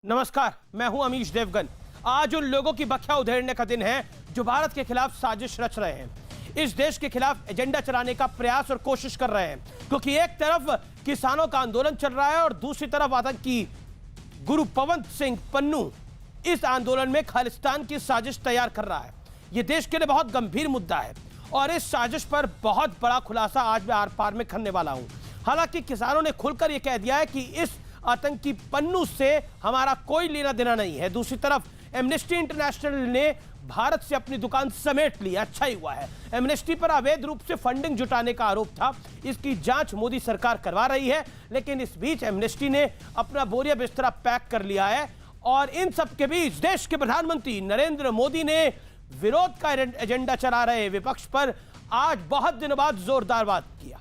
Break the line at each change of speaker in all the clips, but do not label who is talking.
नमस्कार, मैं हूं अमीश देवगन। आज उन लोगों की बख्या उधेड़ने का दिन है जो भारत के खिलाफ साजिश रच रहे हैं, इस देश के खिलाफ एजेंडा चलाने का प्रयास और कोशिश कर रहे हैं। क्योंकि एक तरफ किसानों का आंदोलन चल रहा है और दूसरी तरफ आतंकी गुरु पवंत सिंह पन्नू इस आंदोलन में खालिस्तान की साजिश तैयार कर रहा है। यह देश के लिए बहुत गंभीर मुद्दा है और इस साजिश पर बहुत बड़ा खुलासा आज मैं आर पार में करने वाला हूं। हालांकि किसानों ने खुलकर यह कह दिया है कि इस आतंकी पन्नू से हमारा कोई लेना देना नहीं है। दूसरी तरफ एमनेस्टी इंटरनेशनल ने भारत से अपनी दुकान समेट ली। अच्छा ही हुआ है। एमनेस्टी पर अवैध रूप से फंडिंग जुटाने का आरोप था, इसकी जांच मोदी सरकार करवा रही है। लेकिन इस बीच एमनेस्टी ने अपना बोरिया बिस्तरा पैक कर लिया है और इन सब के बीच देश के प्रधानमंत्री नरेंद्र मोदी ने विरोध का एजेंडा चला रहे विपक्ष पर आज बहुत दिनों बाद जोरदार बात किया।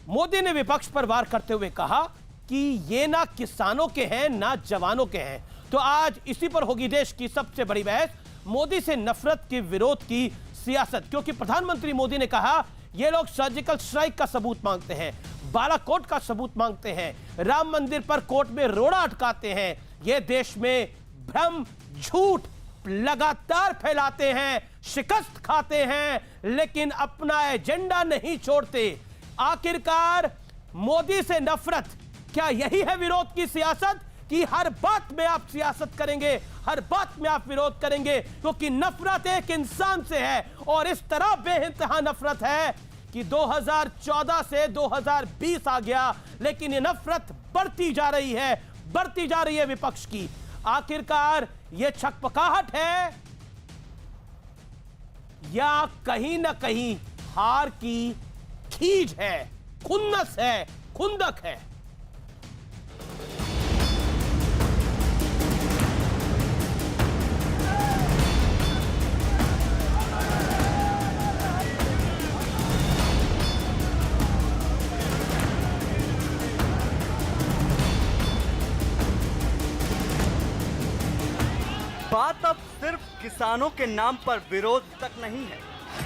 मोदी ने विपक्ष पर वार करते हुए कहा कि ये ना किसानों के हैं ना जवानों के हैं। तो आज इसी पर होगी देश की सबसे बड़ी बहस, मोदी से नफरत के विरोध की सियासत। क्योंकि प्रधानमंत्री मोदी ने कहा ये लोग सर्जिकल स्ट्राइक का सबूत मांगते हैं, बालाकोट का सबूत मांगते हैं, राम मंदिर पर कोर्ट में रोड़ा अटकाते हैं। ये देश में भ्रम झूठ लगातार फैलाते हैं, शिकस्त खाते हैं, लेकिन अपना एजेंडा नहीं छोड़ते। आखिरकार मोदी से नफरत, क्या यही है विरोध की सियासत कि हर बात में आप सियासत करेंगे, हर बात में आप विरोध करेंगे? क्योंकि नफरत एक इंसान से है और इस तरह बेइंतहा नफरत है कि 2014 से 2020 आ गया, लेकिन ये नफरत बढ़ती जा रही है विपक्ष की। आखिरकार ये छकपकाहट है या कहीं ना कहीं हार की खीज है, खुन्नस है, खुंदक है?
बात अब सिर्फ किसानों के नाम पर विरोध तक नहीं है,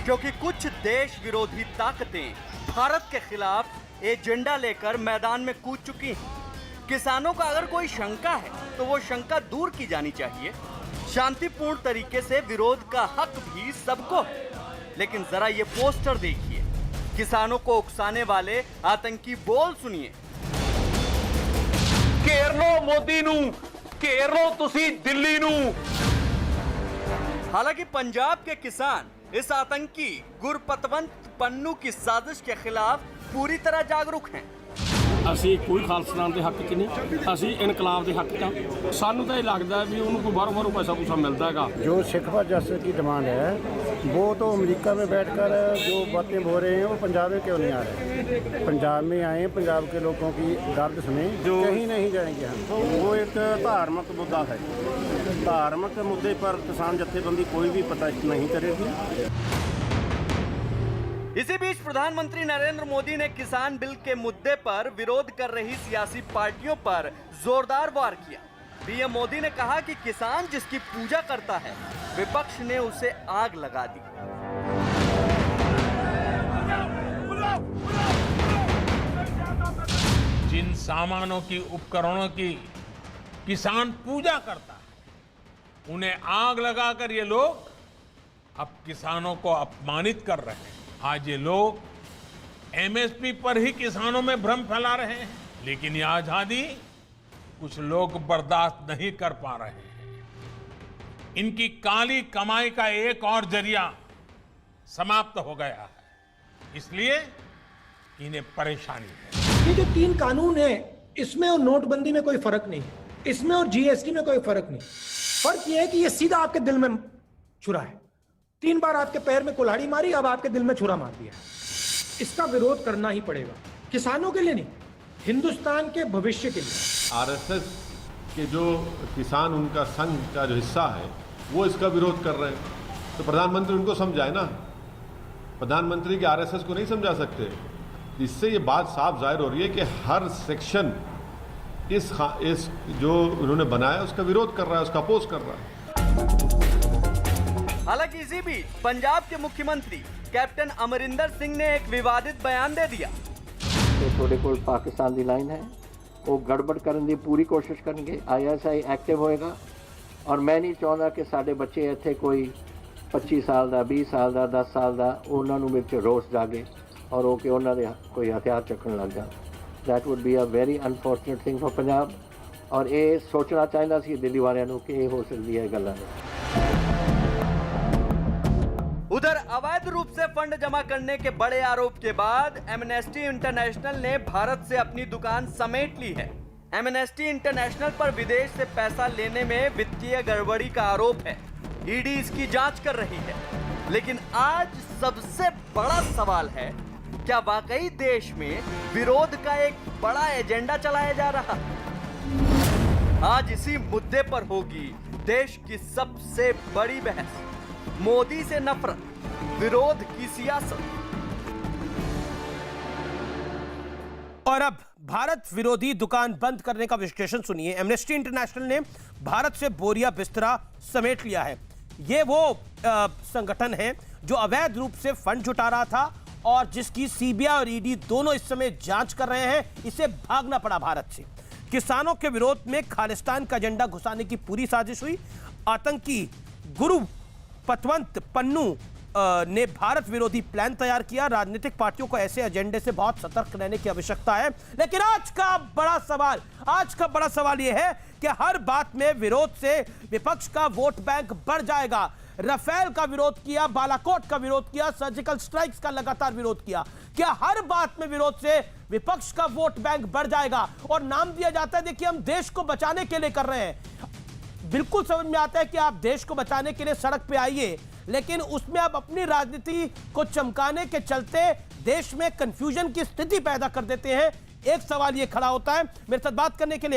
क्योंकि कुछ देश विरोधी ताकतें भारत के खिलाफ एजेंडा लेकर मैदान में कूद चुकी हैं। किसानों का अगर कोई शंका है तो वो शंका दूर की जानी चाहिए। शांतिपूर्ण तरीके से विरोध का हक भी सबको है। लेकिन जरा ये पोस्टर देखिए, किसानों को उकसाने वाले आतंकी बोल सुनिए।
घेर लो मोदी नू, घेर लो तुसी दिल्ली नू।
हालांकि पंजाब के किसान इस आतंकी गुरपतवंत पन्नू की साजिश के खिलाफ पूरी तरह जागरूक हैं।
ਅਸੀਂ ਕੋਈ ਖਾਲਸਤਾਨ ਦੇ ਹੱਕ 'ਚ ਨਹੀਂ, ਅਸੀਂ ਇਨਕਲਾਬ ਦੇ ਹੱਕ 'ਚ ਹਾਂ। ਸਾਨੂੰ ਤਾਂ ਇਹ ਲੱਗਦਾ ਵੀ ਉਹਨੂੰ ਕੋਈ ਬਾਹਰੋਂ ਪੈਸਾ ਪੂਸਾ ਮਿਲਦਾ ਹੈਗਾ।
जो सिख फॉर जस्टिस की डिमांड है वो तो अमेरिका में बैठकर जो बातें बोल रहे हैं वो पंजाब में क्यों नहीं आ रहे? पंजाब में आए, पंजाब के लोगों की दर्द सुने, जो कहीं नहीं जाएंगे हम। वो एक धार्मिक मुद्दा है, धार्मिक मुद्दे पर किसान जत्थेबंदी कोई भी प्रोटेस्ट नहीं करेगी।
इसी बीच प्रधानमंत्री नरेंद्र मोदी ने किसान बिल के मुद्दे पर विरोध कर रही सियासी पार्टियों पर जोरदार वार किया। पीएम मोदी ने कहा कि किसान जिसकी पूजा करता है, विपक्ष ने उसे आग लगा दी।
जिन सामानों की, उपकरणों की किसान पूजा करता है, उन्हें आग लगाकर ये लोग अब किसानों को अपमानित कर रहे हैं। आज ये लोग एमएसपी पर ही किसानों में भ्रम फैला रहे हैं, लेकिन ये आजादी कुछ लोग बर्दाश्त नहीं कर पा रहे हैं। इनकी काली कमाई का एक और जरिया समाप्त हो गया है, इसलिए इन्हें परेशानी है।
ये जो 3 कानून है, इसमें और नोटबंदी में कोई फर्क नहीं, इसमें और जीएसटी में कोई फर्क नहीं। फर्क ये है कि ये सीधा आपके दिल में छुरा है। 3 बार आपके पैर में कुल्हाड़ी मारी, अब आपके दिल में छुरा मार दिया। इसका विरोध करना ही पड़ेगा, किसानों के लिए नहीं, हिंदुस्तान के भविष्य के लिए।
आरएसएस के जो किसान उनका संघ का जो हिस्सा है वो इसका विरोध कर रहे हैं, तो प्रधानमंत्री उनको समझाए ना। प्रधानमंत्री के आरएसएस को नहीं समझा सकते। इससे ये बात साफ जाहिर हो रही है कि हर सेक्शन इस जो उन्होंने बनाया उसका विरोध कर रहा है, उसका अपोज कर रहा है।
हालांकि इसी बीच पंजाब के मुख्यमंत्री कैप्टन अमरिंदर सिंह ने एक विवादित बयान दे दिया।
ਤੁਹਾਡੇ ਕੋਲ ਪਾਕਿਸਤਾਨ ਦੀ ਲਾਈਨ ਹੈ, ਉਹ ਗੜਬੜ ਕਰਨ ਦੀ ਪੂਰੀ ਕੋਸ਼ਿਸ਼ ਕਰਨਗੇ। ISI ਐਕਟਿਵ ਹੋਏਗਾ ਔਰ ਮੈਂ ਨਹੀਂ ਚਾਹੁੰਦਾ ਕਿ ਸਾਡੇ ਬੱਚੇ ਇੱਥੇ ਕੋਈ 25 ਸਾਲ ਦਾ 20 ਸਾਲ ਦਾ 10 ਸਾਲ ਦਾ ਉਹਨਾਂ ਨੂੰ ਵਿੱਚ ਰੋਸ ਜਾਗੇ ਔਰ ਉਹ ਕਿ ਉਹਨਾਂ ਦੇ ਕੋਈ ਹਥਿਆਰ ਚੱਕਣ ਲੱਗ ਜਾਣ। That would be a very unfortunate thing for Punjab ਔਰ ਇਹ ਸੋਚਣਾ ਚਾਹੀਦਾ ਸੀ ਦਿੱਲੀ ਵਾਲਿਆਂ ਨੂੰ ਕਿ ਇਹ ਹੋ ਸਕਦੀ ਹੈ ਗੱਲਾਂ ਨੇ।
उधर अवैध रूप से फंड जमा करने के बड़े आरोप के बाद एमनेस्टी इंटरनेशनल ने भारत से अपनी दुकान समेट ली है। एमनेस्टी इंटरनेशनल पर विदेश से पैसा लेने में वित्तीय गड़बड़ी का आरोप है। ईडी इसकी जांच कर रही है। लेकिन आज सबसे बड़ा सवाल है, क्या वाकई देश में विरोध का एक बड़ा एजेंडा चलाया जा रहा? आज इसी मुद्दे पर होगी देश की सबसे बड़ी बहस। मोदी से नफरत, विरोध की सियासत।
और अब भारत विरोधी दुकान बंद करने का विश्लेषण सुनिए। एमनेस्टी इंटरनेशनल ने भारत से बोरिया बिस्तरा समेट लिया है। ये वो संगठन है जो अवैध रूप से फंड जुटा रहा था और जिसकी सीबीआई और ईडी दोनों इस समय जांच कर रहे हैं। इसे भागना पड़ा भारत से। किसानों के विरोध में खालिस्तान का एजेंडा घुसाने की पूरी साजिश हुई। आतंकी गुरु पतवंत पन्नू ने भारत विरोधी प्लान तैयार किया। राजनीतिक पार्टियों को ऐसे एजेंडे से बहुत सतर्क रहने की आवश्यकता है। लेकिन आज का बड़ा सवाल यह है कि हर बात में विरोध से विपक्ष का वोट बैंक बढ़ जाएगा। राफेल का विरोध किया, बालाकोट का विरोध किया, सर्जिकल स्ट्राइक्स का लगातार विरोध किया। क्या हर बात में विरोध से विपक्ष का वोट बैंक बढ़ जाएगा? और नाम दिया जाता है, देखिए हम देश को बचाने के लिए कर रहे हैं। बिल्कुल समझ में आता है कि आप देश को बचाने के लिए सड़क पे आइए, लेकिन उसमें आप अपनी राजनीति को चमकाने के चलते देश में कंफ्यूजन की स्थिति पैदा कर देते हैं। एक सवाल ये खड़ा होता है। मेरे साथ बात करने के लिए